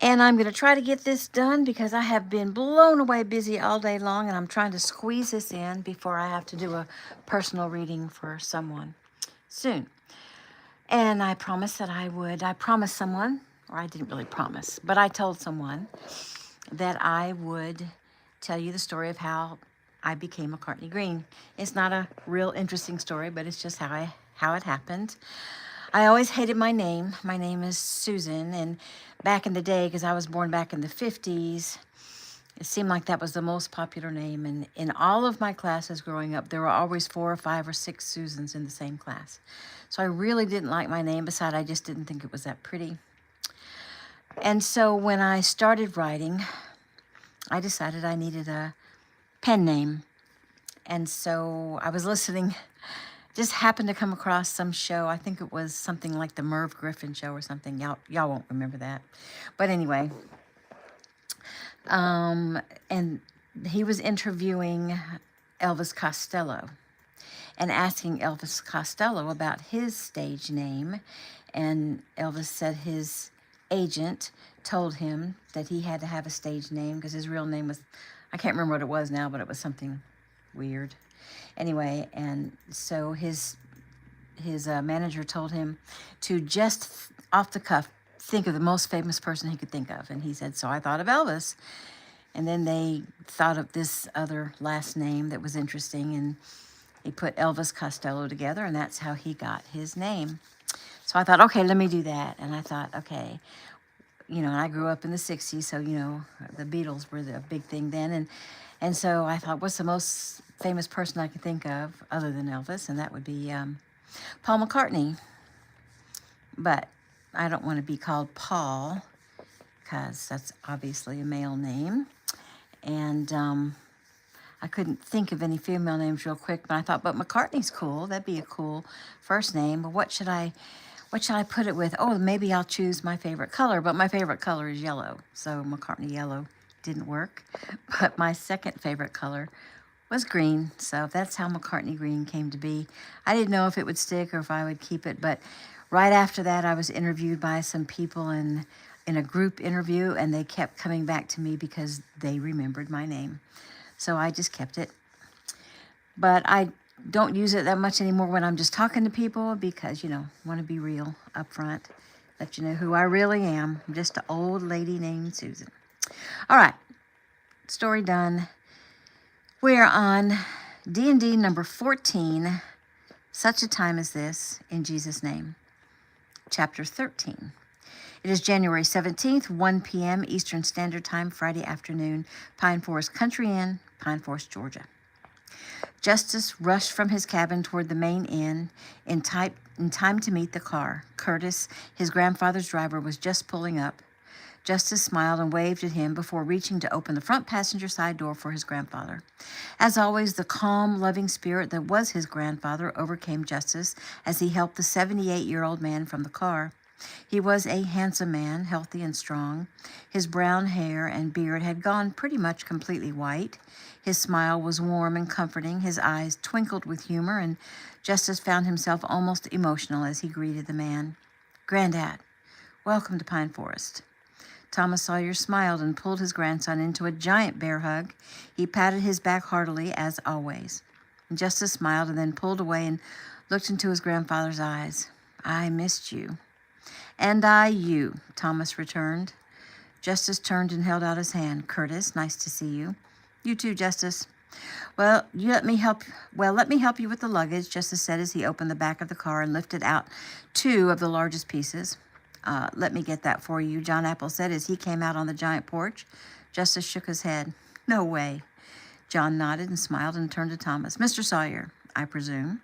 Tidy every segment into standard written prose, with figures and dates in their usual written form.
And I'm going to try to get this done because I have been blown away busy all day long, and I'm trying to squeeze this in before I have to do a personal reading for someone soon. And I promised that I would. I promised someone, or I didn't really promise, but I told someone that I would tell you the story of how I became McCartney Green. It's not a real interesting story, but it's just how it happened. I always hated my name. My name is Susan, and back in the day, because I was born back in the 50s, it seemed like that was the most popular name. And in all of my classes growing up, there were always 4 or 5 or 6 Susans in the same class. So I really didn't like my name. Besides, I just didn't think it was that pretty. And so when I started writing, I decided I needed a pen name. And so I was listening, just happened to come across some show. I think it was something like the Merv Griffin show or something. Y'all won't remember that. But anyway, and he was interviewing Elvis Costello and asking Elvis Costello about his stage name. And Elvis said his agent told him that he had to have a stage name because his real name was, I can't remember what it was now, but it was something weird. Anyway, and so his manager told him to just off the cuff think of the most famous person he could think of. And he said, so I thought of Elvis. And then they thought of this other last name that was interesting, and he put Elvis Costello together, and that's how he got his name. So I thought, okay, let me do that. And I thought, okay, and I grew up in the 60s, so, the Beatles were the big thing then. And so I thought, what's the most famous person I can think of other than Elvis? And that would be Paul McCartney. But I don't want to be called Paul because that's obviously a male name. And I couldn't think of any female names real quick, but I thought, but McCartney's cool. That'd be a cool first name. But what should I put it with? Oh, maybe I'll choose my favorite color, but my favorite color is yellow. So McCartney yellow didn't work. But my second favorite color was green. So that's how McCartney Green came to be. I didn't know if it would stick or if I would keep it, but right after that, I was interviewed by some people in a group interview, and they kept coming back to me because they remembered my name. So I just kept it. But I don't use it that much anymore when I'm just talking to people because, want to be real up front, let you know who I really am. I'm just an old lady named Susan. All right, story done. We're on D&D number 14, Such a Time as This, in Jesus' name, chapter 13. It is January 17th, 1 p.m. Eastern Standard Time, Friday afternoon, Pine Forest Country Inn, Pine Forest, Georgia. Justice rushed from his cabin toward the main inn in time to meet the car. Curtis, his grandfather's driver, was just pulling up. Justice smiled and waved at him before reaching to open the front passenger side door for his grandfather. As always, the calm, loving spirit that was his grandfather overcame Justice as he helped the 78-year-old man from the car. He was a handsome man, healthy and strong. His brown hair and beard had gone pretty much completely white. His smile was warm and comforting. His eyes twinkled with humor, and Justice found himself almost emotional as he greeted the man. "Granddad, welcome to Pine Forest." Thomas Sawyer smiled and pulled his grandson into a giant bear hug. He patted his back heartily, as always. Justice smiled and then pulled away and looked into his grandfather's eyes. "I missed you." "And I you," Thomas returned. Justice turned and held out his hand. "Curtis, nice to see you." "You too, Justice." Let me help you with the luggage," Justice said as he opened the back of the car and lifted out 2 of the largest pieces. Let me get that for you," John Apple said as he came out on the giant porch. Justice shook his head. "No way." John nodded and smiled and turned to Thomas. "Mr. Sawyer, I presume?"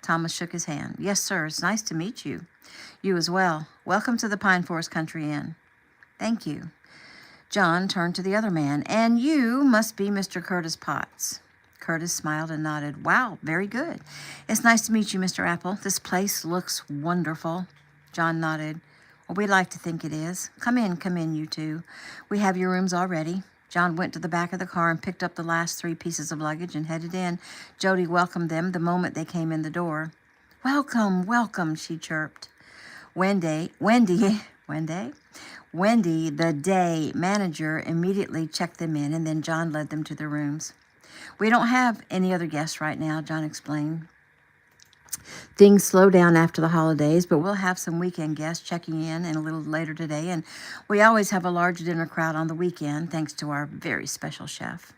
Thomas shook his hand. "Yes, sir. It's nice to meet you." "You as well. Welcome to the Pine Forest Country Inn." "Thank you." John turned to the other man. "And you must be Mr. Curtis Potts." Curtis smiled and nodded. "Wow, very good. It's nice to meet you, Mr. Apple. This place looks wonderful." John nodded. "Well, we like to think it is. Come in, you two. We have your rooms already." John went to the back of the car and picked up the last 3 pieces of luggage and headed in. Jody welcomed them the moment they came in the door. "Welcome, welcome," she chirped. Wendy, Wendy, the day manager, immediately checked them in, and then John led them to their rooms. We don't have any other guests right now, John explained. Things slow down after the holidays, but we'll have some weekend guests checking in a little later today, and we always have a large dinner crowd on the weekend, thanks to our very special chef.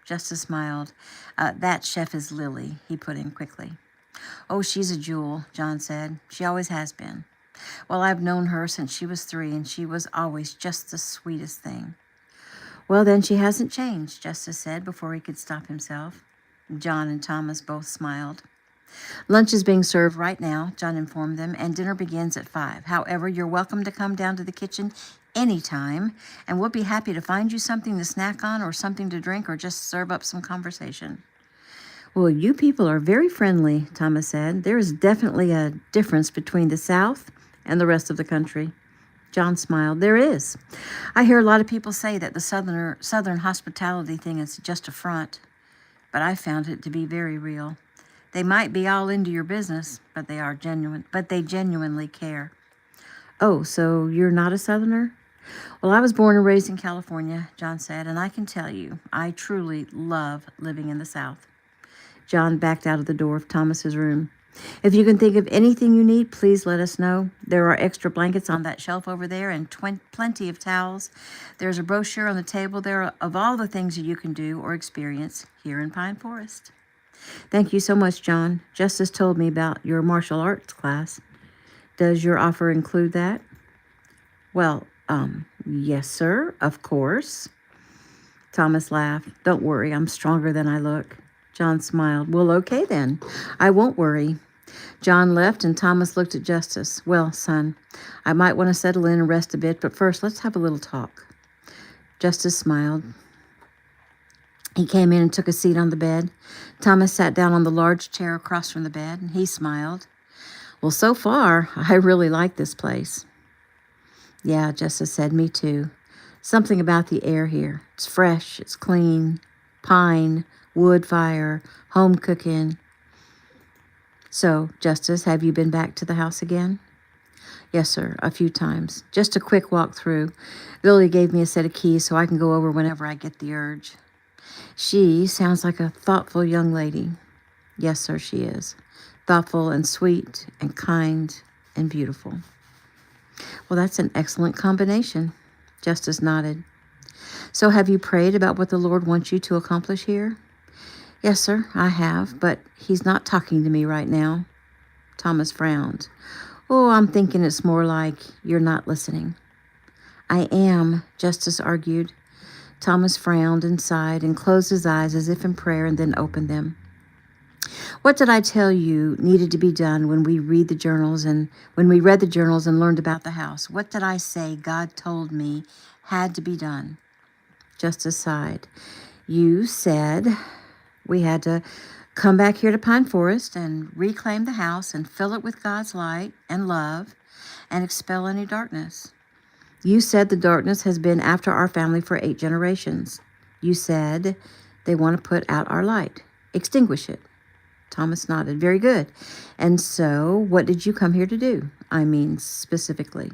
Justice smiled. That chef is Lily, he put in quickly. Oh, she's a jewel, John said. She always has been. Well, I've known her since she was 3, and she was always just the sweetest thing. Well, then she hasn't changed, Justice said before he could stop himself. John and Thomas both smiled. Lunch is being served right now, John informed them, and dinner begins at 5. However, you're welcome to come down to the kitchen anytime, and we'll be happy to find you something to snack on or something to drink or just serve up some conversation. Well, you people are very friendly, Thomas said. There is definitely a difference between the South and the rest of the country. John smiled. There is. I hear a lot of people say that the Southern hospitality thing is just a front, but I found it to be very real. They might be all into your business, but they genuinely care. Oh, so you're not a Southerner? Well, I was born and raised in California, John said, and I can tell you, I truly love living in the South. John backed out of the door of Thomas's room. If you can think of anything you need, please let us know. There are extra blankets on that shelf over there and plenty of towels. There's a brochure on the table there of all the things that you can do or experience here in Pine Forest. Thank you so much, John. Justice told me about your martial arts class. Does your offer include that? Well, yes, sir, of course. Thomas laughed. Don't worry, I'm stronger than I look. John smiled. Well, okay then. I won't worry. John left and Thomas looked at Justice. Well, son, I might want to settle in and rest a bit, but first let's have a little talk. Justice smiled. He came in and took a seat on the bed. Thomas sat down on the large chair across from the bed, and he smiled. Well, so far, I really like this place. Yeah, Justice said, me too. Something about the air here. It's fresh, it's clean, pine, wood fire, home cooking. So, Justice, have you been back to the house again? Yes, sir, a few times. Just a quick walk through. Lily gave me a set of keys so I can go over whenever I get the urge. She sounds like a thoughtful young lady. Yes, sir, she is. Thoughtful and sweet and kind and beautiful. Well, that's an excellent combination. Justice nodded. So have you prayed about what the Lord wants you to accomplish here? Yes, sir, I have, but he's not talking to me right now. Thomas frowned. Oh, I'm thinking it's more like you're not listening. I am, Justice argued. Thomas frowned and sighed and closed his eyes as if in prayer and then opened them. What did I tell you needed to be done when we read the journals and learned about the house? What did I say God told me had to be done? Justice sighed. You said we had to come back here to Pine Forest and reclaim the house and fill it with God's light and love and expel any darkness. You said the darkness has been after our family for 8 generations. You said they want to put out our light, extinguish it. Thomas nodded. Very good. And so, what did you come here to do? I mean, specifically.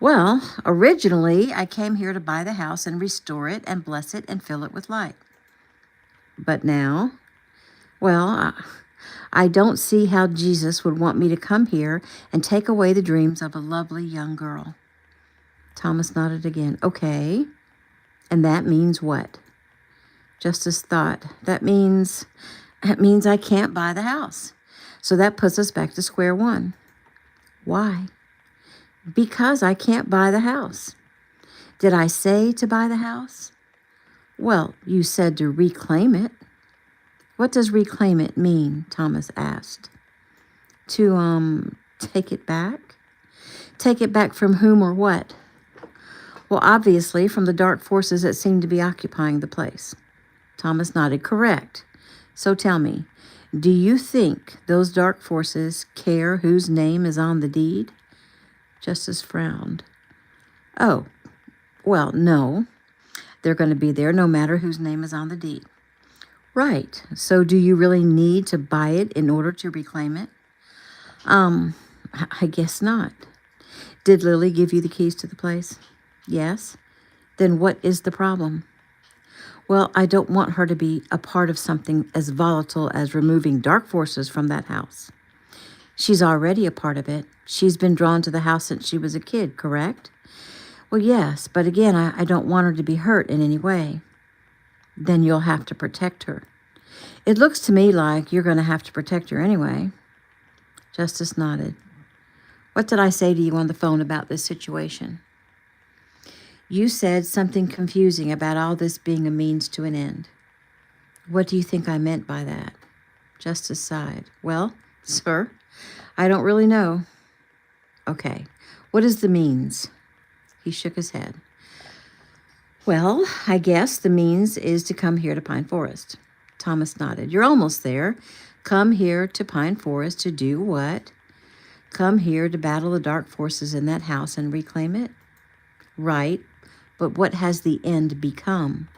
Well, originally, I came here to buy the house and restore it and bless it and fill it with light. But now, well, I don't see how Jesus would want me to come here and take away the dreams of a lovely young girl. Thomas nodded again. Okay. And that means what? Justice thought. That means I can't buy the house. So that puts us back to square one. Why? Because I can't buy the house. Did I say to buy the house? Well, you said to reclaim it. What does reclaim it mean? Thomas asked. To, take it back? Take it back from whom or what? Well, obviously from the dark forces that seem to be occupying the place. Thomas nodded. Correct. So tell me, do you think those dark forces care whose name is on the deed? Justice frowned. Oh, well, no. They're going to be there no matter whose name is on the deed. Right. So do you really need to buy it in order to reclaim it? I guess not. Did Lily give you the keys to the place? Yes. Then what is the problem? Well, I don't want her to be a part of something as volatile as removing dark forces from that house. She's already a part of it. She's been drawn to the house since she was a kid, correct? Well, yes, but again, I don't want her to be hurt in any way. Then you'll have to protect her. It looks to me like you're going to have to protect her anyway. Justice nodded. What did I say to you on the phone about this situation? You said something confusing about all this being a means to an end. What do you think I meant by that? Justice sighed. Well, sir, I don't really know. Okay, what is the means? He shook his head. Well, I guess the means is to come here to Pine Forest. Thomas nodded. You're almost there. Come here to Pine Forest to do what? Come here to battle the dark forces in that house and reclaim it? Right, but what has the end become?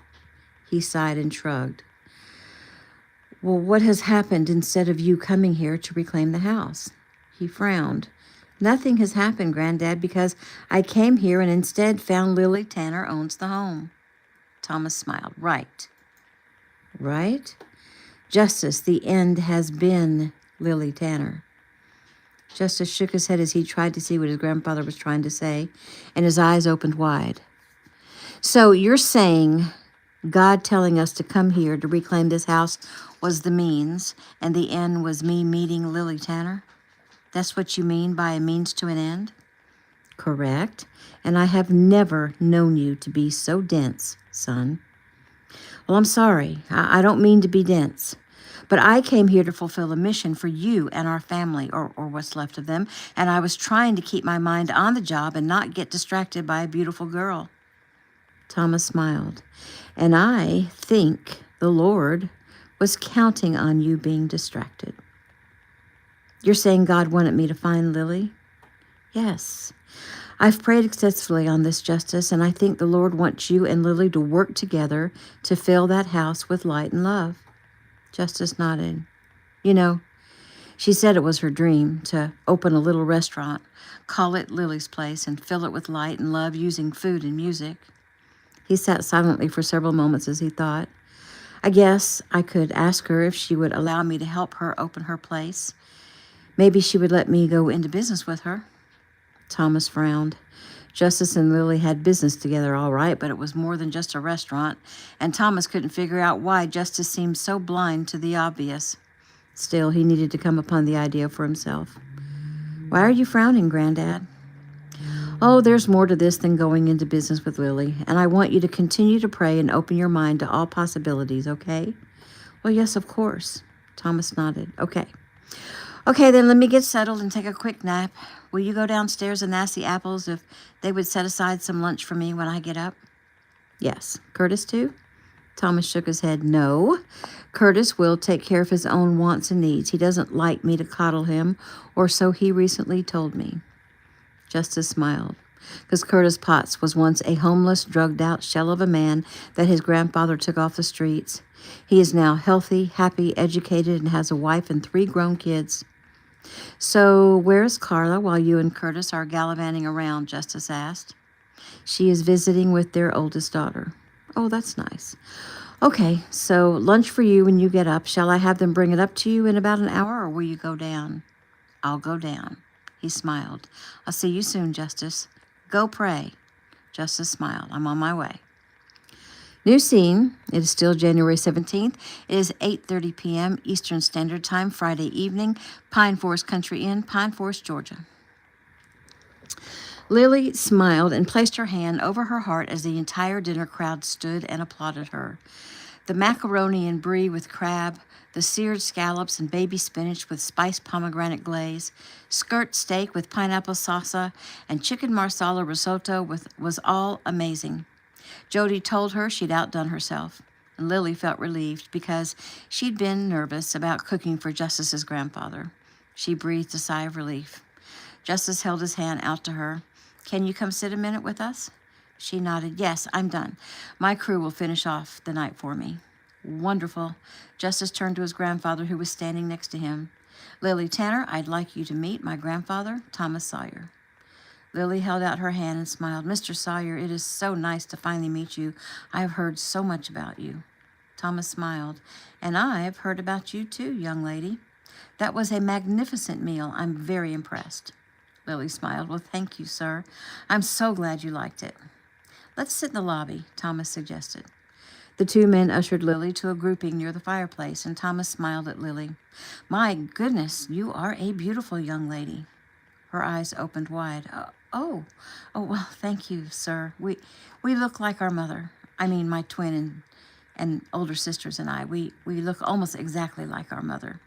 He sighed and shrugged. Well, what has happened instead of you coming here to reclaim the house? He frowned. Nothing has happened, Granddad, because I came here and instead found Lily Tanner owns the home. Thomas smiled. Right. Right? Justice, the end has been Lily Tanner. Justice shook his head as he tried to see what his grandfather was trying to say, and his eyes opened wide. So you're saying God telling us to come here to reclaim this house was the means, and the end was me meeting Lily Tanner? That's what you mean by a means to an end? Correct. And I have never known you to be so dense, son. Well, I'm sorry. I don't mean to be dense. But I came here to fulfill a mission for you and our family, or what's left of them, and I was trying to keep my mind on the job and not get distracted by a beautiful girl. Thomas smiled. And I think the Lord was counting on you being distracted. You're saying God wanted me to find Lily? Yes. I've prayed excessively on this, Justice, and I think the Lord wants you and Lily to work together to fill that house with light and love. Justice nodded. You know, she said it was her dream to open a little restaurant, call it Lily's Place, and fill it with light and love using food and music. He sat silently for several moments as he thought. I guess I could ask her if she would allow me to help her open her place. Maybe she would let me go into business with her. Thomas frowned. Justice and Lily had business together all right, but it was more than just a restaurant, and Thomas couldn't figure out why Justice seemed so blind to the obvious. Still, he needed to come upon the idea for himself. Why are you frowning, Granddad? Oh, there's more to this than going into business with Lily, and I want you to continue to pray and open your mind to all possibilities, okay? Well, yes, of course. Thomas nodded. Okay. Okay, then let me get settled and take a quick nap. Will you go downstairs and ask the Apples if they would set aside some lunch for me when I get up? Yes. Curtis, too? Thomas shook his head. No. Curtis will take care of his own wants and needs. He doesn't like me to coddle him, or so he recently told me. Justice smiled, because Curtis Potts was once a homeless, drugged-out shell of a man that his grandfather took off the streets. He is now healthy, happy, educated, and has a wife and 3 grown kids. So where's Carla while you and Curtis are gallivanting around? Justice asked. She is visiting with their oldest daughter. Oh, that's nice. Okay, so lunch for you when you get up. Shall I have them bring it up to you in about an hour, or will you go down? I'll go down. He smiled. I'll see you soon, Justice. Go pray. Justice smiled. I'm on my way. New scene. It is still January 17th. It is 8:30 p.m. Eastern Standard Time, Friday evening, Pine Forest Country Inn, Pine Forest, Georgia. Lily smiled and placed her hand over her heart as the entire dinner crowd stood and applauded her. The macaroni and brie with crab, the seared scallops and baby spinach with spiced pomegranate glaze, skirt steak with pineapple salsa, and chicken marsala risotto was all amazing. Jody told her she'd outdone herself, and Lily felt relieved because she'd been nervous about cooking for Justice's grandfather. She breathed a sigh of relief. Justice held his hand out to her. Can you come sit a minute with us? She nodded. Yes, I'm done. My crew will finish off the night for me. Wonderful. Justice turned to his grandfather, who was standing next to him. Lily Tanner, I'd like you to meet my grandfather, Thomas Sawyer. Lily held out her hand and smiled. Mr. Sawyer, it is so nice to finally meet you. I have heard so much about you. Thomas smiled. And I have heard about you too, young lady. That was a magnificent meal. I'm very impressed. Lily smiled. Well, thank you, sir. I'm so glad you liked it. Let's sit in the lobby, Thomas suggested. The two men ushered Lily to a grouping near the fireplace, and Thomas smiled at Lily. My goodness, you are a beautiful young lady. Her eyes opened wide. Oh, well, thank you, sir. We look like our mother. I mean, my twin and older sisters and I. We look almost exactly like our mother.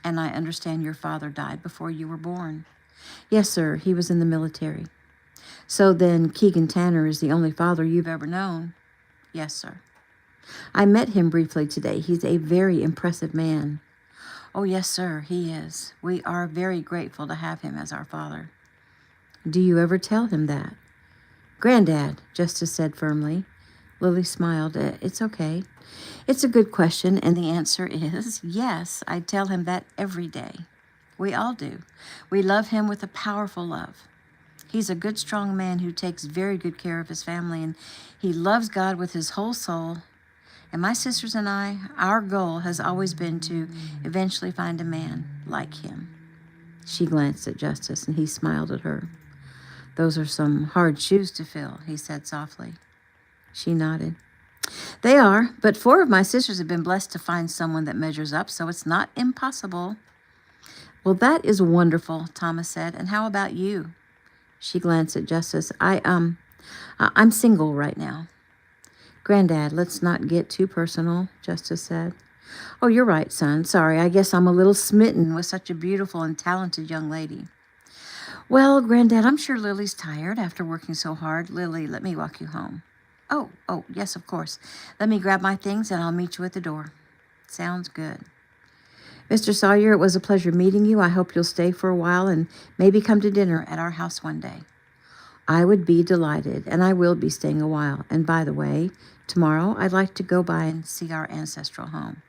And I understand your father died before you were born. Yes, sir. He was in the military. So then Keegan Tanner is the only father you've ever known? Yes, sir. I met him briefly today. He's a very impressive man. Oh, yes, sir, he is. We are very grateful to have him as our father. Do you ever tell him that? Granddad, Justice said firmly. Lily smiled. It's okay. It's a good question, and the answer is yes, I tell him that every day. We all do. We love him with a powerful love. He's a good, strong man who takes very good care of his family, and he loves God with his whole soul. And my sisters and I, our goal has always been to eventually find a man like him. She glanced at Justice, and he smiled at her. Those are some hard shoes to fill, he said softly. She nodded. They are, but 4 of my sisters have been blessed to find someone that measures up, so it's not impossible. Well, that is wonderful, Thomas said. And how about you? She glanced at Justice. I'm single right now. Granddad, let's not get too personal, Justice said. Oh, you're right, son. Sorry, I guess I'm a little smitten with such a beautiful and talented young lady. Well, Granddad, I'm sure Lily's tired after working so hard. Lily, let me walk you home. Oh, yes, of course. Let me grab my things and I'll meet you at the door. Sounds good. Mr. Sawyer, it was a pleasure meeting you. I hope you'll stay for a while and maybe come to dinner at our house one day. I would be delighted, and I will be staying a while. And by the way, tomorrow I'd like to go by and see our ancestral home.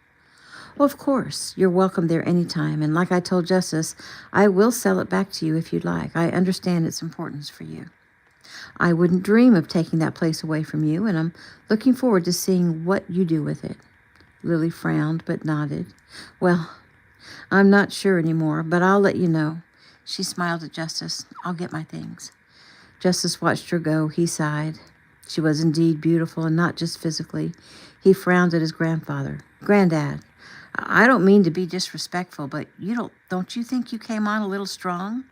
Well, of course, you're welcome there anytime. And like I told Justice, I will sell it back to you if you'd like. I understand its importance for you. I wouldn't dream of taking that place away from you, and I'm looking forward to seeing what you do with it. Lily frowned but nodded. Well, I'm not sure anymore, but I'll let you know. She smiled at Justice. I'll get my things. Justice watched her go. He sighed. She was indeed beautiful, and not just physically. He frowned at his grandfather. Granddad, I don't mean to be disrespectful, but don't you think you came on a little strong?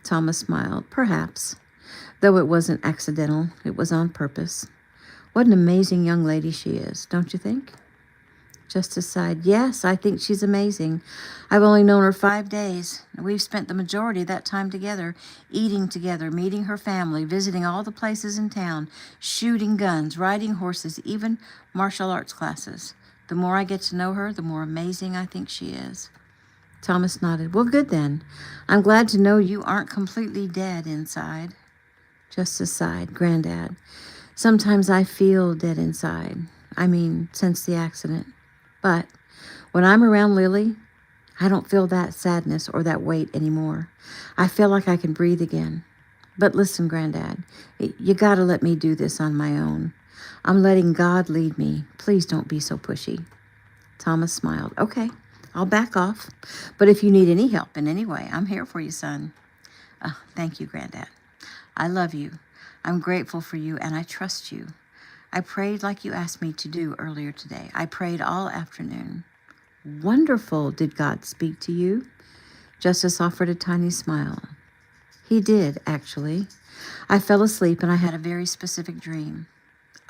Thomas smiled. Perhaps. Though it wasn't accidental, it was on purpose. What an amazing young lady she is, don't you think? Justice sighed. Yes, I think she's amazing. I've only known her 5 days. We've spent the majority of that time together, eating together, meeting her family, visiting all the places in town, shooting guns, riding horses, even martial arts classes. The more I get to know her, the more amazing I think she is. Thomas nodded. Well, good then. I'm glad to know you aren't completely dead inside. Justice sighed. Granddad, sometimes I feel dead inside. I mean, since the accident. But when I'm around Lily, I don't feel that sadness or that weight anymore. I feel like I can breathe again. But listen, Granddad, you got to let me do this on my own. I'm letting God lead me. Please don't be so pushy. Thomas smiled. Okay, I'll back off. But if you need any help in any way, I'm here for you, son. Thank you, Granddad. I love you. I'm grateful for you, and I trust you. I prayed like you asked me to do earlier today. I prayed all afternoon. Wonderful. Did God speak to you? Justice offered a tiny smile. He did, actually. I fell asleep and I had a very specific dream.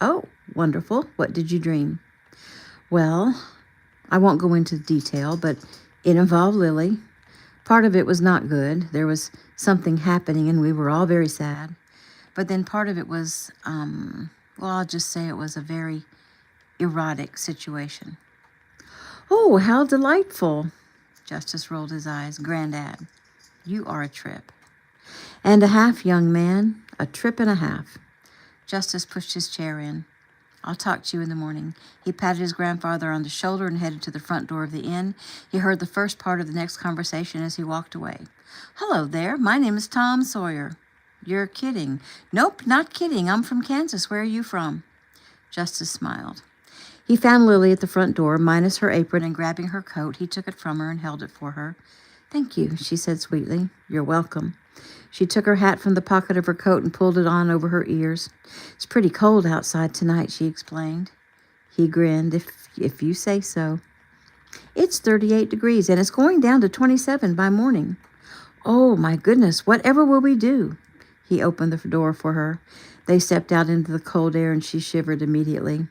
Oh, wonderful. What did you dream? Well, I won't go into detail, but it involved Lily. Part of it was not good. There was something happening and we were all very sad. But then part of it was, I'll just say it was a very erotic situation. Oh, how delightful. Justice rolled his eyes. Granddad, you are a trip. And a half, young man. A trip and a half. Justice pushed his chair in. I'll talk to you in the morning. He patted his grandfather on the shoulder and headed to the front door of the inn. He heard the first part of the next conversation as he walked away. Hello there. My name is Tom Sawyer. You're kidding. Nope, not kidding. I'm from Kansas. Where are you from? Justice smiled. He found Lily at the front door, minus her apron, and grabbing her coat, he took it from her and held it for her. Thank you, she said sweetly. You're welcome. She took her hat from the pocket of her coat and pulled it on over her ears. It's pretty cold outside tonight, she explained. He grinned. If you say so. It's 38 degrees, and it's going down to 27 by morning. Oh, my goodness, whatever will we do? He opened the door for her. They stepped out into the cold air, and she shivered immediately.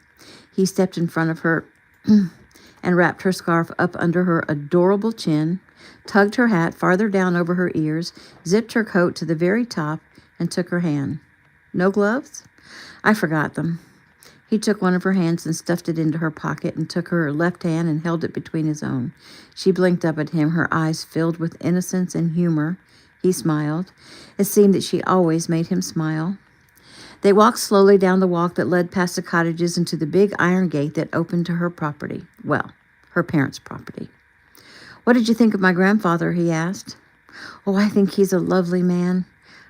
He stepped in front of her and wrapped her scarf up under her adorable chin, tugged her hat farther down over her ears, zipped her coat to the very top, and took her hand. No gloves? I forgot them. He took one of her hands and stuffed it into her pocket and took her left hand and held it between his own. She blinked up at him, her eyes filled with innocence and humor. He smiled. It seemed that she always made him smile. They walked slowly down the walk that led past the cottages and to the big iron gate that opened to her property. Well, her parents' property. What did you think of my grandfather? He asked. Oh, I think he's a lovely man.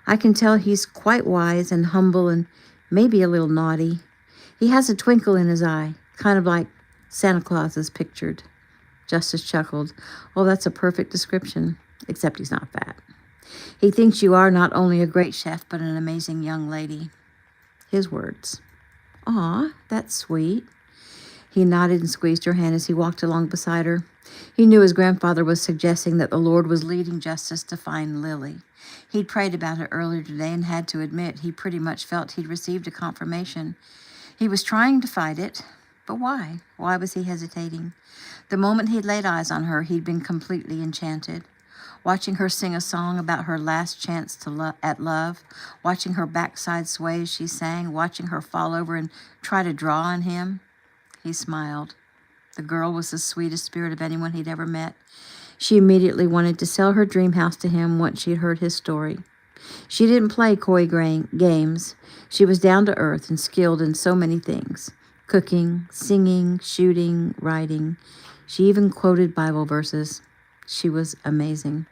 I can tell he's quite wise and humble and maybe a little naughty. He has a twinkle in his eye, kind of like Santa Claus is pictured. Justice chuckled. Oh, that's a perfect description, except he's not fat. He thinks you are not only a great chef, but an amazing young lady. His words. Aw, that's sweet. He nodded and squeezed her hand as he walked along beside her. He knew his grandfather was suggesting that the Lord was leading Justice to find Lily. He'd prayed about it earlier today and had to admit he pretty much felt he'd received a confirmation. He was trying to fight it, but why? Why was he hesitating? The moment he'd laid eyes on her, he'd been completely enchanted. Watching her sing a song about her last chance at love, watching her backside sway as she sang, watching her fall over and try to draw on him. He smiled. The girl was the sweetest spirit of anyone he'd ever met. She immediately wanted to sell her dream house to him once she'd heard his story. She didn't play coy games. She was down to earth and skilled in so many things. Cooking, singing, shooting, writing. She even quoted Bible verses. She was amazing.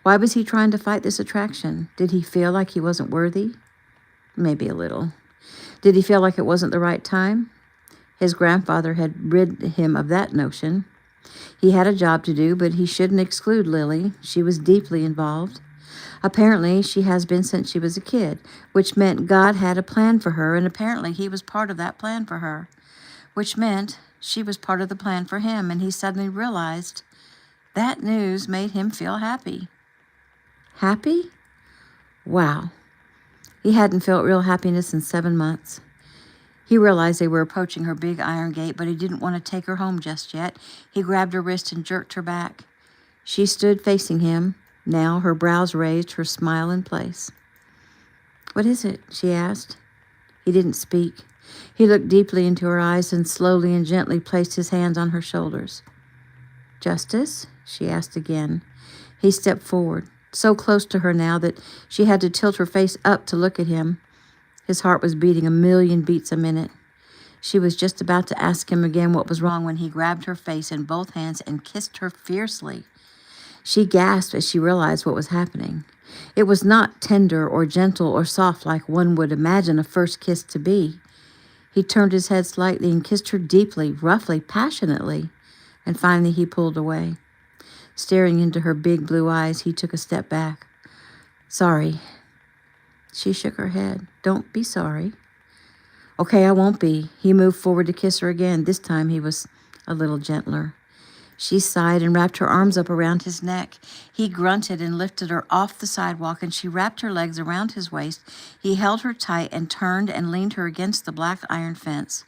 Why was he trying to fight this attraction? Did he feel like he wasn't worthy? Maybe a little. Did he feel like it wasn't the right time? His grandfather had rid him of that notion. He had a job to do, but he shouldn't exclude Lily. She was deeply involved. Apparently, she has been since she was a kid, which meant God had a plan for her, and apparently he was part of that plan for her, which meant she was part of the plan for him, and he suddenly realized that news made him feel happy. Happy? Wow. He hadn't felt real happiness in 7 months. He realized they were approaching her big iron gate, but he didn't want to take her home just yet. He grabbed her wrist and jerked her back. She stood facing him, now her brows raised, her smile in place. What is it? She asked. He didn't speak. He looked deeply into her eyes and slowly and gently placed his hands on her shoulders. Justice? She asked again. He stepped forward, so close to her now that she had to tilt her face up to look at him. His heart was beating 1,000,000 beats a minute. She was just about to ask him again what was wrong when he grabbed her face in both hands and kissed her fiercely. She gasped as she realized what was happening. It was not tender or gentle or soft like one would imagine a first kiss to be. He turned his head slightly and kissed her deeply, roughly, passionately, and finally he pulled away. Staring into her big blue eyes, he took a step back. Sorry. She shook her head. Don't be sorry. Okay, I won't be. He moved forward to kiss her again. This time he was a little gentler. She sighed and wrapped her arms up around his neck. He grunted and lifted her off the sidewalk, and she wrapped her legs around his waist. He held her tight and turned and leaned her against the black iron fence.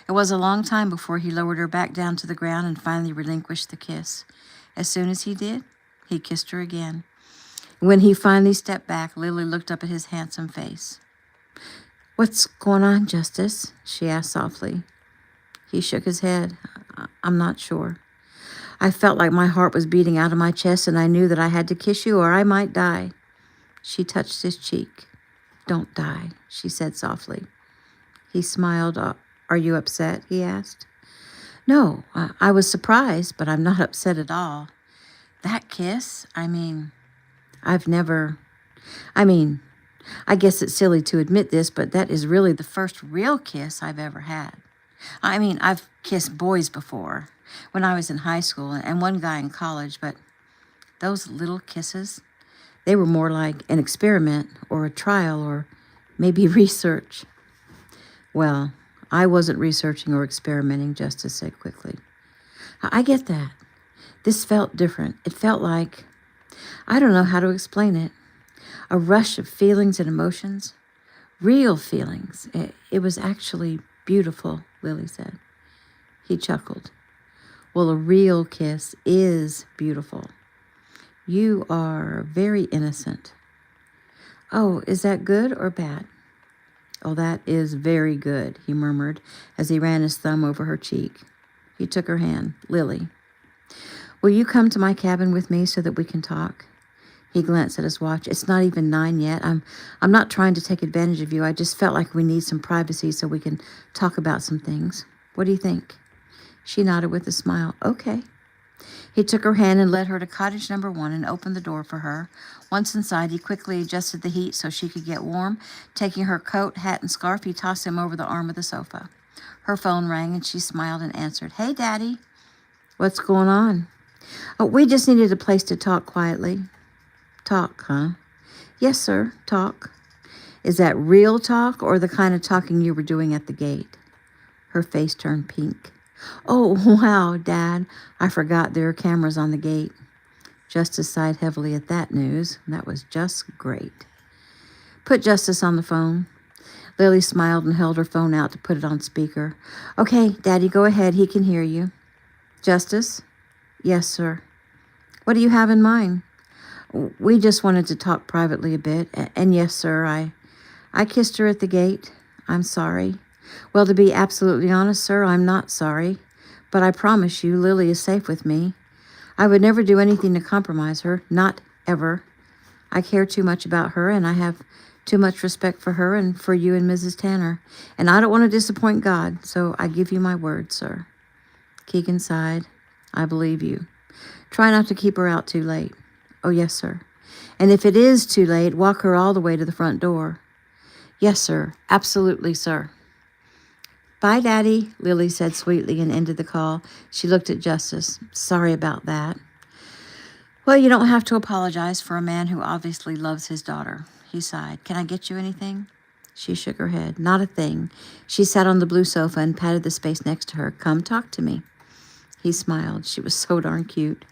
It was a long time before he lowered her back down to the ground and finally relinquished the kiss. As soon as he did, he kissed her again. When he finally stepped back, Lily looked up at his handsome face. What's going on, Justice? She asked softly. He shook his head. I'm not sure. I felt like my heart was beating out of my chest, and I knew that I had to kiss you or I might die. She touched his cheek. Don't die, she said softly. He smiled. Are you upset? He asked. No, I was surprised, but I'm not upset at all. That kiss, I've never... I guess it's silly to admit this, but that is really the first real kiss I've ever had. I mean, I've kissed boys before when I was in high school and one guy in college, but those little kisses, they were more like an experiment or a trial or maybe research. Well, I wasn't researching or experimenting, Justice said quickly. I get that. This felt different. It felt like, I don't know how to explain it, a rush of feelings and emotions, real feelings. It was actually beautiful, Lily said. He chuckled. Well, a real kiss is beautiful. You are very innocent. Oh, is that good or bad? Oh, that is very good, he murmured as he ran his thumb over her cheek. He took her hand. Lily, will you come to my cabin with me so that we can talk? He glanced at his watch. It's not even 9 yet. I'm not trying to take advantage of you. I just felt like we need some privacy so we can talk about some things. What do you think? She nodded with a smile. Okay. He took her hand and led her to cottage number 1 and opened the door for her. Once inside, he quickly adjusted the heat so she could get warm. Taking her coat, hat, and scarf, he tossed them over the arm of the sofa. Her phone rang and she smiled and answered. Hey, Daddy. What's going on? Oh, we just needed a place to talk quietly. Talk, huh? Yes, sir, talk. Is that real talk or the kind of talking you were doing at the gate? Her face turned pink. Oh, wow, Dad. I forgot there are cameras on the gate. Justice sighed heavily at that news. That was just great. Put Justice on the phone. Lily smiled and held her phone out to put it on speaker. Okay, Daddy, go ahead. He can hear you. Justice? Yes, sir. What do you have in mind? We just wanted to talk privately a bit. And yes, sir, I kissed her at the gate. I'm sorry. Well, to be absolutely honest, sir, I'm not sorry. But I promise you, Lily is safe with me. I would never do anything to compromise her. Not ever. I care too much about her, and I have too much respect for her and for you and Mrs. Tanner. And I don't want to disappoint God, so I give you my word, sir. Keegan sighed. I believe you. Try not to keep her out too late. Oh, yes, sir. And if it is too late, walk her all the way to the front door. Yes, sir. Absolutely, sir. Bye, Daddy, Lily said sweetly and ended the call. She looked at Justice. Sorry about that. Well, you don't have to apologize for a man who obviously loves his daughter. He sighed. Can I get you anything? She shook her head. Not a thing. She sat on the blue sofa and patted the space next to her. Come talk to me. He smiled. She was so darn cute.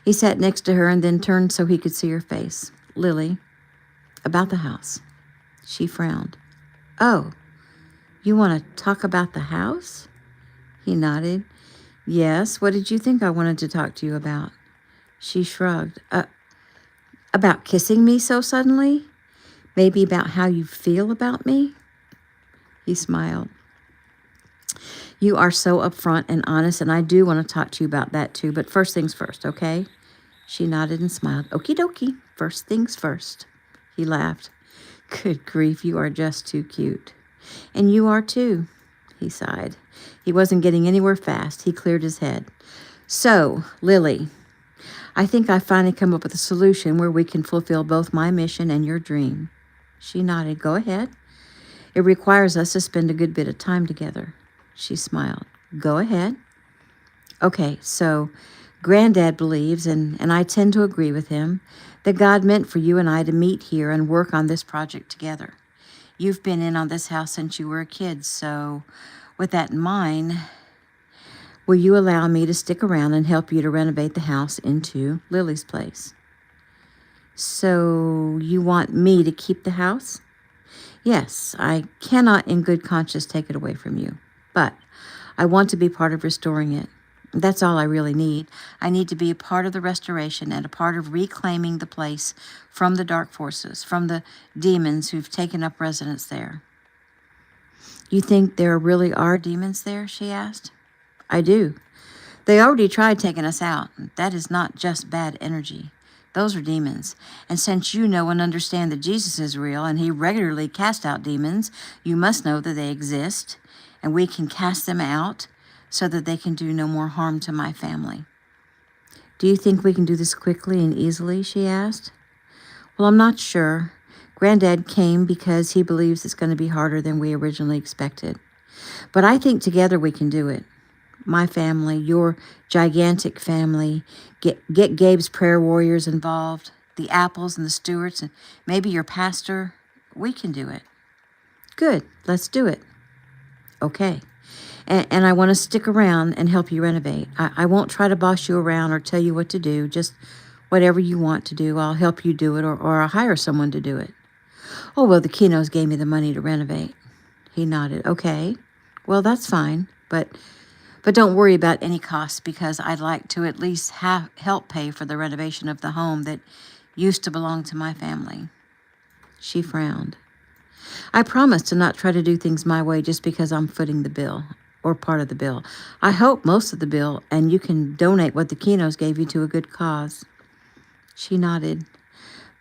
He sat next to her and then turned so he could see her face. Lily, about the house. She frowned. Oh, you want to talk about the house? He nodded. Yes, what did you think I wanted to talk to you about? She shrugged. About kissing me so suddenly? Maybe about how you feel about me? He smiled. You are so upfront and honest, and I do want to talk to you about that too, but first things first, okay? She nodded and smiled. Okie dokie, first things first. He laughed. Good grief, you are just too cute. And you are too, he sighed. He wasn't getting anywhere fast. He cleared his head. So, Lily, I think I finally come up with a solution where we can fulfill both my mission and your dream. She nodded. Go ahead. It requires us to spend a good bit of time together. She smiled. Go ahead. Okay, so Granddad believes, and I tend to agree with him, that God meant for you and I to meet here and work on this project together. You've been in on this house since you were a kid, so with that in mind, will you allow me to stick around and help you to renovate the house into Lily's place? So you want me to keep the house? Yes, I cannot in good conscience take it away from you, but I want to be part of restoring it. That's all I really need. I need to be a part of the restoration and a part of reclaiming the place from the dark forces, from the demons who've taken up residence there. You think there really are demons there? She asked. I do. They already tried taking us out. That is not just bad energy. Those are demons. And since you know and understand that Jesus is real and he regularly casts out demons, you must know that they exist and we can cast them out so that they can do no more harm to my family. Do you think we can do this quickly and easily? She asked. Well, I'm not sure. Granddad came because he believes it's going to be harder than we originally expected. But I think together we can do it. My family, your gigantic family, get Gabe's prayer warriors involved, the Apples and the Stewarts, and maybe your pastor. We can do it. Good, let's do it. Okay. And I want to stick around and help you renovate. I won't try to boss you around or tell you what to do. Just whatever you want to do, I'll help you do it, or I'll hire someone to do it. Oh, well, the Kinos gave me the money to renovate. He nodded. Okay, well, that's fine, but don't worry about any costs, because I'd like to at least help pay for the renovation of the home that used to belong to my family. She frowned. I promise to not try to do things my way just because I'm footing the bill, or part of the bill. I hope most of the bill, and you can donate what the Kinos gave you to a good cause. She nodded.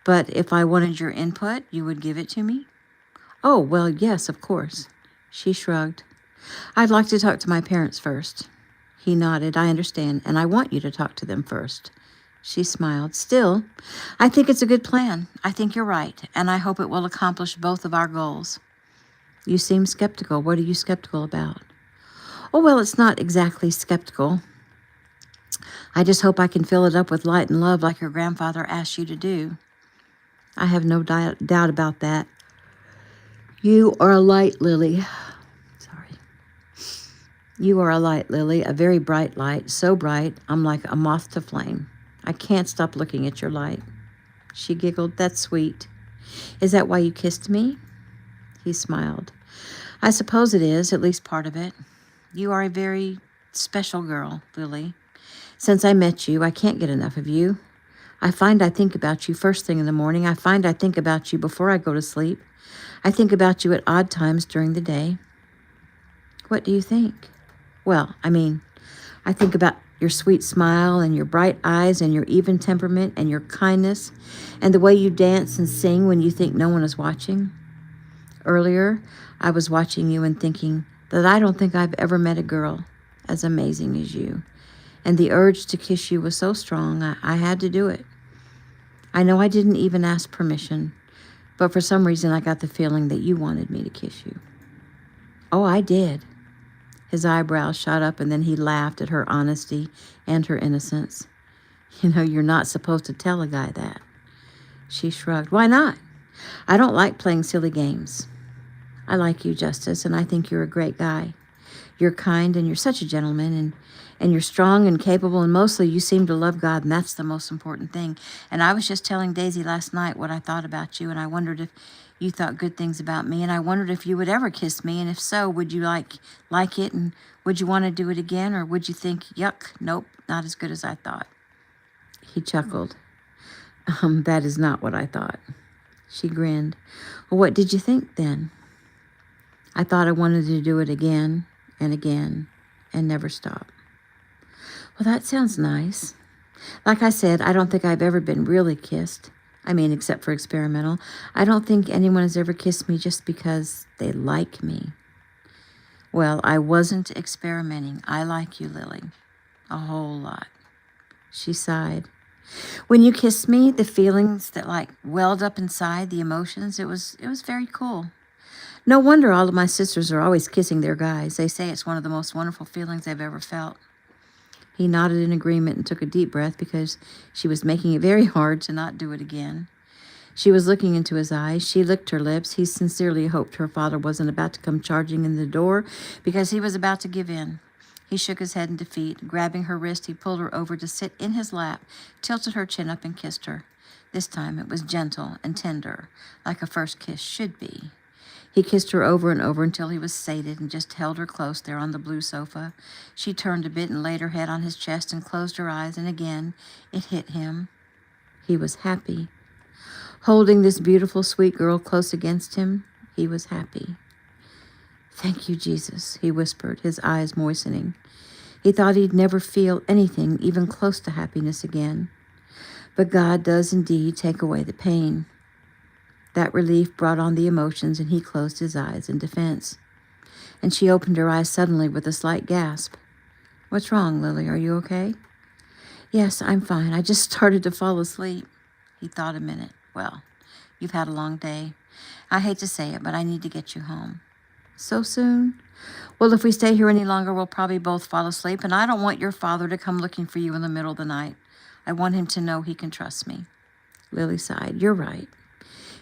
But if I wanted your input, you would give it to me? Oh, well, yes, of course. She shrugged. I'd like to talk to my parents first. He nodded. I understand, and I want you to talk to them first. She smiled. Still, I think it's a good plan. I think you're right, and I hope it will accomplish both of our goals. You seem skeptical. What are you skeptical about? Oh, well, it's not exactly skeptical. I just hope I can fill it up with light and love like your grandfather asked you to do. I have no doubt about that. You are a light, Lily. Sorry. You are a light, Lily, a very bright light, so bright I'm like a moth to flame. I can't stop looking at your light. She giggled. That's sweet. Is that why you kissed me? He smiled. I suppose it is, at least part of it. You are a very special girl, Lily. Since I met you, I can't get enough of you. I find I think about you first thing in the morning. I find I think about you before I go to sleep. I think about you at odd times during the day. What do you think? Well, I think about your sweet smile and your bright eyes and your even temperament and your kindness and the way you dance and sing when you think no one is watching. Earlier, I was watching you and thinking that I don't think I've ever met a girl as amazing as you. And the urge to kiss you was so strong, I had to do it. I know I didn't even ask permission, but for some reason I got the feeling that you wanted me to kiss you. Oh, I did. His eyebrows shot up, and then he laughed at her honesty and her innocence. You know, you're not supposed to tell a guy that. She shrugged. Why not? I don't like playing silly games. I like you, Justice, and I think you're a great guy. You're kind, and you're such a gentleman, and you're strong and capable, and mostly you seem to love God, and that's the most important thing. And I was just telling Daisy last night what I thought about you, and I wondered if you thought good things about me, and I wondered if you would ever kiss me, and if so, would you like it, and would you want to do it again, or would you think, yuck, nope, not as good as I thought? He chuckled. That is not what I thought. She grinned. Well, what did you think then? I thought I wanted to do it again and again and never stop. Well, that sounds nice. Like I said, I don't think I've ever been really kissed. Except for experimental. I don't think anyone has ever kissed me just because they like me. Well, I wasn't experimenting. I like you, Lily. A whole lot. She sighed. When you kissed me, the feelings that welled up inside, the emotions, it was very cool. No wonder all of my sisters are always kissing their guys. They say it's one of the most wonderful feelings they've ever felt. He nodded in agreement and took a deep breath because she was making it very hard to not do it again. She was looking into his eyes. She licked her lips. He sincerely hoped her father wasn't about to come charging in the door because he was about to give in. He shook his head in defeat. Grabbing her wrist, he pulled her over to sit in his lap, tilted her chin up and kissed her. This time it was gentle and tender, like a first kiss should be. He kissed her over and over until he was sated and just held her close there on the blue sofa. She turned a bit and laid her head on his chest and closed her eyes, and again it hit him. He was happy. Holding this beautiful, sweet girl close against him, he was happy. Thank you, Jesus, he whispered, his eyes moistening. He thought he'd never feel anything even close to happiness again. But God does indeed take away the pain. That relief brought on the emotions, and he closed his eyes in defense. And she opened her eyes suddenly with a slight gasp. What's wrong, Lily? Are you okay? Yes, I'm fine. I just started to fall asleep. He thought a minute. Well, You've had a long day. I hate to say it, but I need to get you home. So soon? Well, if we stay here any longer, we'll probably both fall asleep, and I don't want your father to come looking for you in the middle of the night. I want him to know he can trust me. Lily sighed. You're right.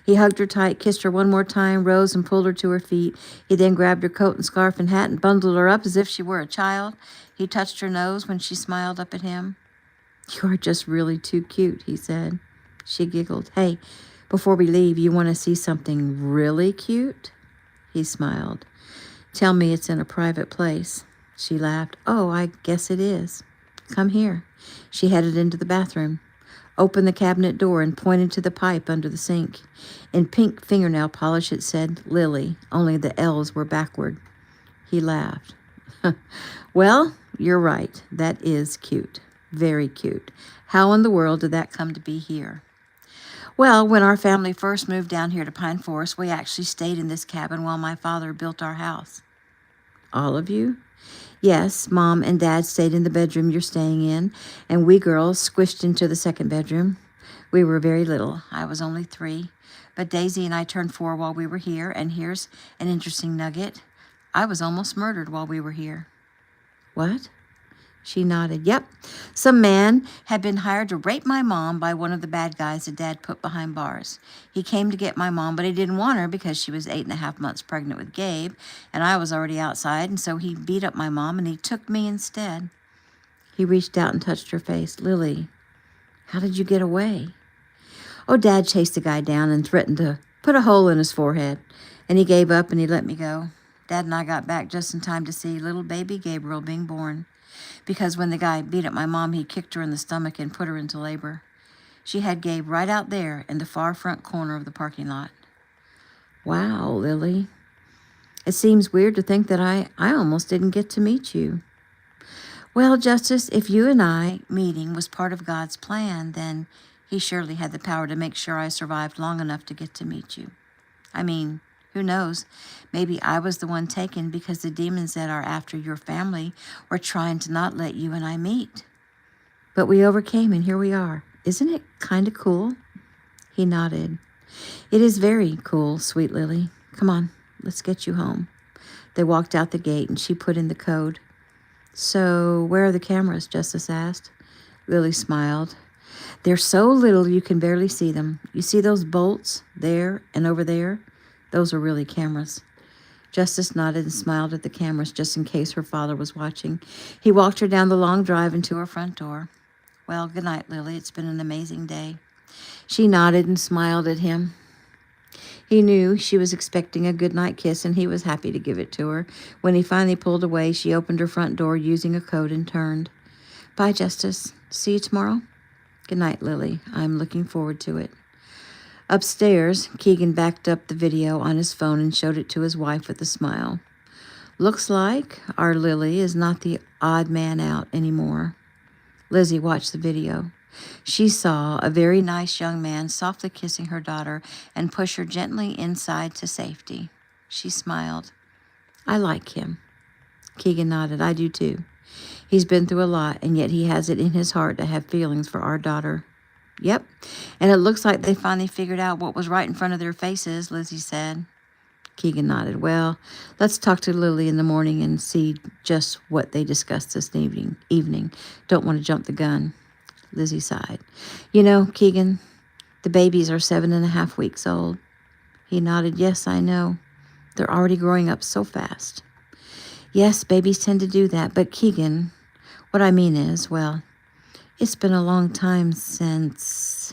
He hugged her tight, kissed her one more time, rose and pulled her to her feet. He then grabbed her coat and scarf and hat and bundled her up as if she were a child. He touched her nose when she smiled up at him. You are just really too cute, he said. She giggled. Hey, before we leave, you want to see something really cute? He smiled. Tell me it's in a private place. She laughed. Oh, I guess it is. Come here. She headed into the bathroom, opened the cabinet door, and pointed to the pipe under the sink. In pink fingernail polish it said Lily, only the L's were backward. He laughed. Well, you're right. That is cute. Very cute. How in the world did that come to be here? Well, when our family first moved down here to Pine Forest, we actually stayed in this cabin while my father built our house. All of you? Yes, Mom and Dad stayed in the bedroom you're staying in, and we girls squished into the second bedroom. We were very little. I was only 3. But Daisy and I turned 4 while we were here, and here's an interesting nugget. I was almost murdered while we were here. What? She nodded. Yep. Some man had been hired to rape my mom by one of the bad guys that Dad put behind bars. He came to get my mom, but he didn't want her because she was 8.5 months pregnant with Gabe, and I was already outside, and so he beat up my mom, and he took me instead. He reached out and touched her face. Lily, how did you get away? Oh, Dad chased the guy down and threatened to put a hole in his forehead, and he gave up and he let me go. Dad and I got back just in time to see little baby Gabriel being born. Because when the guy beat up my mom, he kicked her in the stomach and put her into labor. She had Gabe right out there in the far front corner of the parking lot. Wow, Lily. It seems weird to think that I almost didn't get to meet you. Well, Justice, if you and I meeting was part of God's plan, then he surely had the power to make sure I survived long enough to get to meet you. I mean, who knows? Maybe I was the one taken because the demons that are after your family were trying to not let you and I meet. But we overcame, and here we are. Isn't it kind of cool? He nodded. It is very cool, sweet Lily. Come on, let's get you home. They walked out the gate, and she put in the code. So, where are the cameras? Justice asked. Lily smiled. They're so little you can barely see them. You see those bolts there and over there? Those are really cameras. Justice nodded and smiled at the cameras just in case her father was watching. He walked her down the long drive and to her front door. Well, good night, Lily. It's been an amazing day. She nodded and smiled at him. He knew she was expecting a goodnight kiss, and he was happy to give it to her. When he finally pulled away, she opened her front door using a code and turned. Bye, Justice. See you tomorrow. Good night, Lily. I'm looking forward to it. Upstairs, Keegan backed up the video on his phone and showed it to his wife with a smile. Looks like our Lily is not the odd man out anymore. Lizzie watched the video. She saw a very nice young man softly kissing her daughter and push her gently inside to safety. She smiled. I like him. Keegan nodded. I do too. He's been through a lot, and yet he has it in his heart to have feelings for our daughter. Yep, and it looks like they finally figured out what was right in front of their faces, Lizzie said. Keegan nodded. Well, let's talk to Lily in the morning and see just what they discussed this evening. Don't want to jump the gun. Lizzie sighed. You know, Keegan, the babies are 7.5 weeks old. He nodded. Yes, I know. They're already growing up so fast. Yes, babies tend to do that, but Keegan, what I mean is, well, it's been a long time since...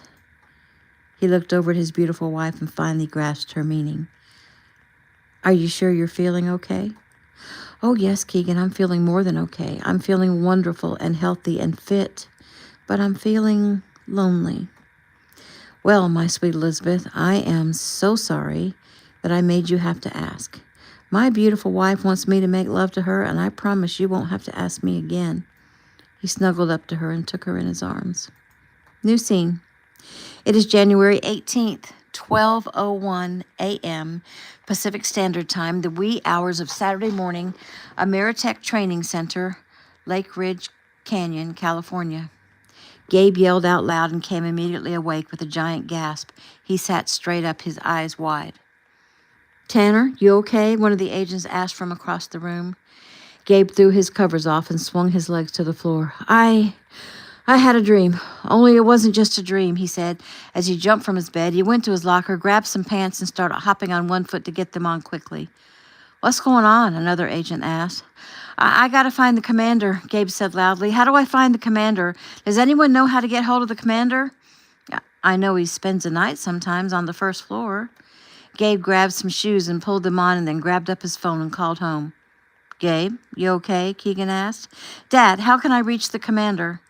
He looked over at his beautiful wife and finally grasped her meaning. Are you sure you're feeling okay? Oh, yes, Keegan, I'm feeling more than okay. I'm feeling wonderful and healthy and fit, but I'm feeling lonely. Well, my sweet Elizabeth, I am so sorry that I made you have to ask. My beautiful wife wants me to make love to her, and I promise you won't have to ask me again. He snuggled up to her and took her in his arms. New scene. It is January 18th, 12:01 a.m. Pacific Standard Time, the wee hours of Saturday morning, Ameritech Training Center, Lake Ridge Canyon, California. Gabe yelled out loud and came immediately awake with a giant gasp. He sat straight up, his eyes wide. "Tanner, you okay?" one of the agents asked from across the room. Gabe threw his covers off and swung his legs to the floor. I had a dream. Only it wasn't just a dream," he said. As he jumped from his bed, he went to his locker, grabbed some pants, and started hopping on one foot to get them on quickly. "What's going on?" another agent asked. I got to find the commander," Gabe said loudly. "How do I find the commander? Does anyone know how to get hold of the commander?" "I know he spends the night sometimes on the first floor." Gabe grabbed some shoes and pulled them on and then grabbed up his phone and called home. "Gabe, you okay?" Keegan asked. "Dad, how can I reach the commander?"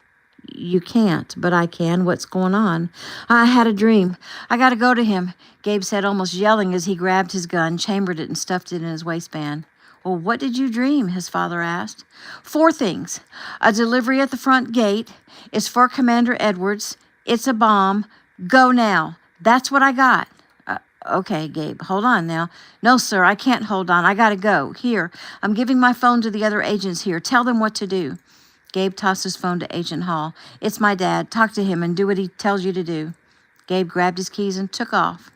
"You can't, but I can. What's going on?" "I had a dream. I got to go to him," Gabe said, almost yelling as he grabbed his gun, chambered it, and stuffed it in his waistband. "Well, what did you dream?" his father asked. "4 things. A delivery at the front gate. It's for Commander Edwards. It's a bomb. Go now. That's what I got." Okay, Gabe, hold on now." "No, sir, I can't hold on. I got to go. Here, I'm giving my phone to the other agents here. Tell them what to do." Gabe tossed his phone to Agent Hall. "It's my dad. Talk to him and do what he tells you to do." Gabe grabbed his keys and took off.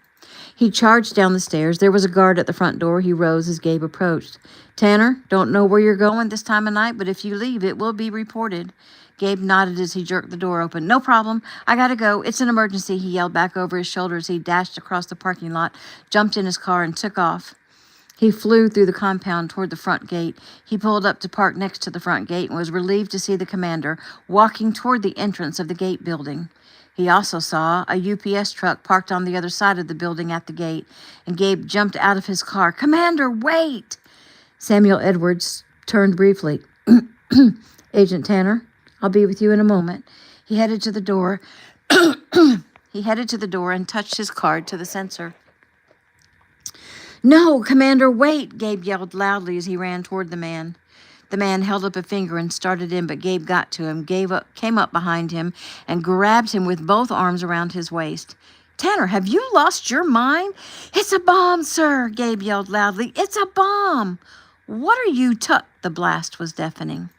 He charged down the stairs. There was a guard at the front door. He rose as Gabe approached. "Tanner, don't know where you're going this time of night, but if you leave, it will be reported." Gabe nodded as he jerked the door open. "No problem. I gotta go. It's an emergency," he yelled back over his shoulder as he dashed across the parking lot, jumped in his car, and took off. He flew through the compound toward the front gate. He pulled up to park next to the front gate and was relieved to see the commander walking toward the entrance of the gate building. He also saw a UPS truck parked on the other side of the building at the gate, and Gabe jumped out of his car. "Commander, wait!" Samuel Edwards turned briefly. "Agent Tanner, I'll be with you in a moment." He headed to the door. And touched his card to the sensor. "No, Commander, wait!" Gabe yelled loudly as he ran toward the man. The man held up a finger and started in, but Gabe got to him, came up behind him, and grabbed him with both arms around his waist. "Tanner, have you lost your mind?" "It's a bomb, sir!" Gabe yelled loudly. "It's a bomb!" "What are you The blast was deafening.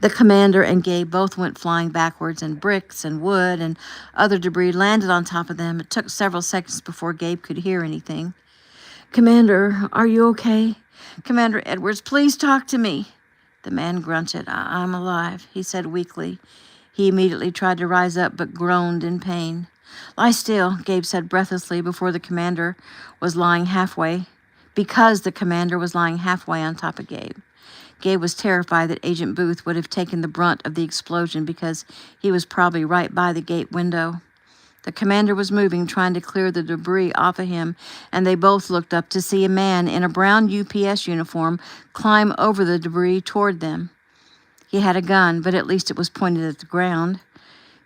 The commander and Gabe both went flying backwards, and bricks and wood and other debris landed on top of them. It took several seconds before Gabe could hear anything. "Commander, are you okay?" "Commander Edwards, please talk to me." The man grunted. I'm alive," he said weakly. He immediately tried to rise up, but groaned in pain. "Lie still," Gabe said breathlessly because the commander was lying halfway on top of Gabe. Gabe was terrified that Agent Booth would have taken the brunt of the explosion because he was probably right by the gate window. The commander was moving, trying to clear the debris off of him, and they both looked up to see a man in a brown UPS uniform climb over the debris toward them. He had a gun, but at least it was pointed at the ground.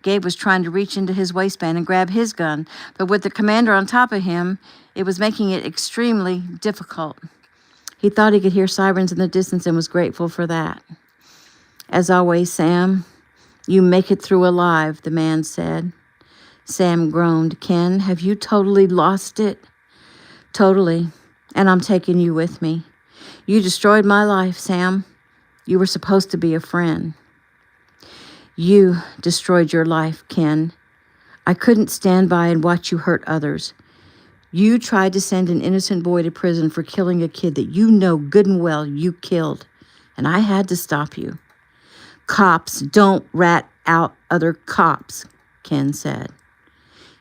Gabe was trying to reach into his waistband and grab his gun, but with the commander on top of him, it was making it extremely difficult. He thought he could hear sirens in the distance and was grateful for that. "As always, Sam, you make it through alive," the man said. Sam groaned. "Ken, have you totally lost it?" "Totally, and I'm taking you with me. You destroyed my life, Sam. You were supposed to be a friend." "You destroyed your life, Ken. I couldn't stand by and watch you hurt others. You tried to send an innocent boy to prison for killing a kid that you know good and well you killed, and I had to stop you." "Cops don't rat out other cops," Ken said.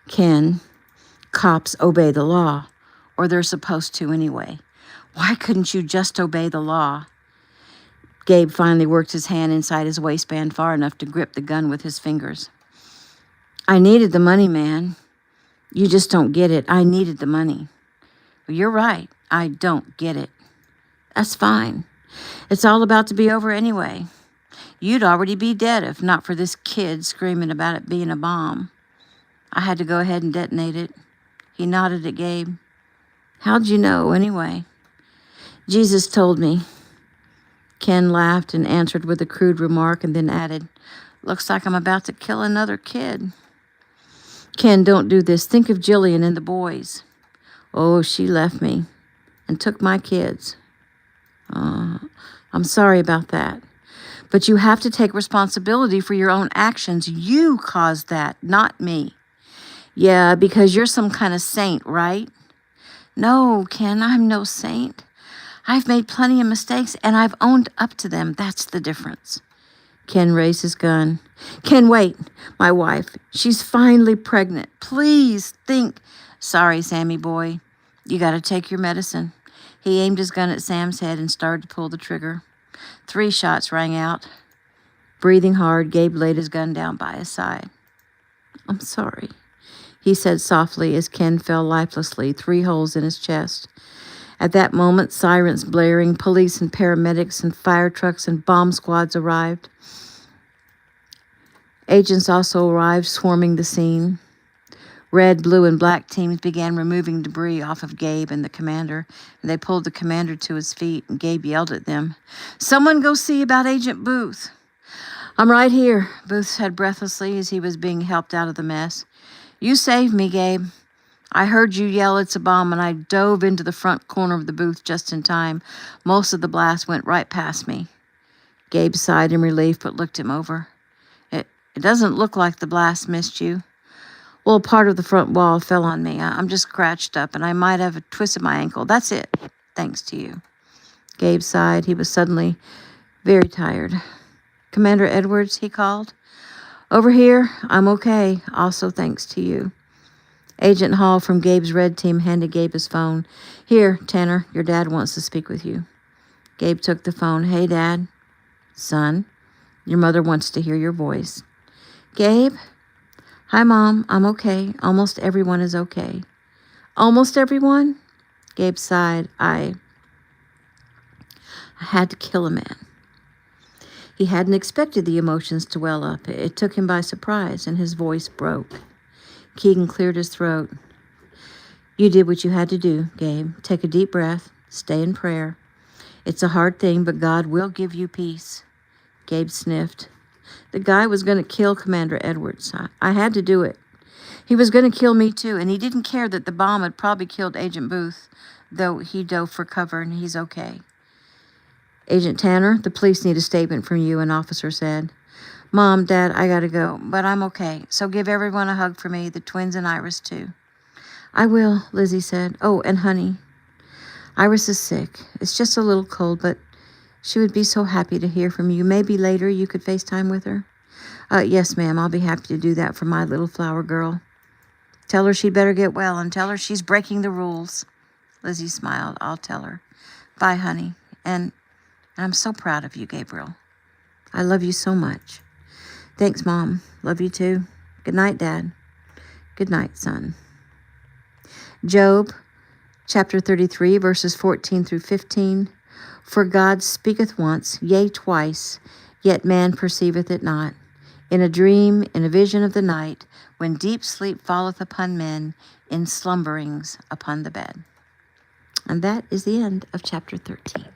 "Ken, cops obey the law, or they're supposed to anyway. Why couldn't you just obey the law?" Gabe finally worked his hand inside his waistband far enough to grip the gun with his fingers. "I needed the money, man. You just don't get it. I needed the money." "Well, you're right. I don't get it." "That's fine. It's all about to be over anyway. You'd already be dead if not for this kid screaming about it being a bomb. I had to go ahead and detonate it." He nodded at Gabe. "How'd you know, anyway?" "Jesus told me." Ken laughed and answered with a crude remark and then added, "Looks like I'm about to kill another kid." "Ken, don't do this. Think of Jillian and the boys." "Oh, she left me and took my kids." I'm sorry about that. But you have to take responsibility for your own actions. You caused that, not me. Yeah, because you're some kind of saint, right? No, Ken, I'm no saint. I've made plenty of mistakes, and I've owned up to them. That's the difference. Ken raised his gun. Ken, wait. My wife, she's finally pregnant. Please think. Sorry, Sammy boy. You got to take your medicine. He aimed his gun at Sam's head and started to pull the trigger. 3 shots rang out. Breathing hard, Gabe laid his gun down by his side. I'm sorry, he said softly as Ken fell lifelessly, 3 holes in his chest. At that moment, sirens blaring, police and paramedics and fire trucks and bomb squads arrived. Agents also arrived, swarming the scene. Red, blue, and black teams began removing debris off of Gabe and the commander, and they pulled the commander to his feet, and Gabe yelled at them, "Someone go see about Agent Booth." "I'm right here," Booth said breathlessly as he was being helped out of the mess. "You saved me, Gabe. I heard you yell, 'It's a bomb,' and I dove into the front corner of the booth just in time. Most of the blast went right past me." Gabe sighed in relief, but looked him over. It doesn't look like the blast missed you." "Well, part of the front wall fell on me. I'm just scratched up, and I might have twisted my ankle. That's it, thanks to you." Gabe sighed. He was suddenly very tired. "Commander Edwards," he called. "Over here. I'm okay. Also thanks to you." Agent Hall from Gabe's red team handed Gabe his phone. "Here, Tanner, your dad wants to speak with you." Gabe took the phone. "Hey, Dad." "Son, your mother wants to hear your voice." "Gabe?" "Hi, Mom. I'm okay. Almost everyone is okay." "Almost everyone?" Gabe sighed. I had to kill a man." He hadn't expected the emotions to well up. It took him by surprise, and his voice broke. Keegan cleared his throat. "You did what you had to do, Gabe. Take a deep breath. Stay in prayer. It's a hard thing, but God will give you peace." Gabe sniffed. "The guy was going to kill Commander Edwards. I had to do it. He was going to kill me too, and he didn't care that the bomb had probably killed Agent Booth, though he dove for cover, and he's okay." "Agent Tanner, the police need a statement from you," an officer said. "Mom, Dad, I gotta go, but I'm okay. So give everyone a hug for me, the twins and Iris too." "I will," Lizzie said. "Oh, and honey, Iris is sick. It's just a little cold, but she would be so happy to hear from you. Maybe later you could FaceTime with her." Yes, ma'am, I'll be happy to do that for my little flower girl." "Tell her she'd better get well, and tell her she's breaking the rules." Lizzie smiled. "I'll tell her. Bye, honey. And I'm so proud of you, Gabriel. I love you so much." "Thanks, Mom. Love you too. Good night, Dad." "Good night, son." Job, chapter 33, verses 14 through 15. "For God speaketh once, yea, twice, yet man perceiveth it not. In a dream, in a vision of the night, when deep sleep falleth upon men, in slumberings upon the bed." And that is the end of chapter 13.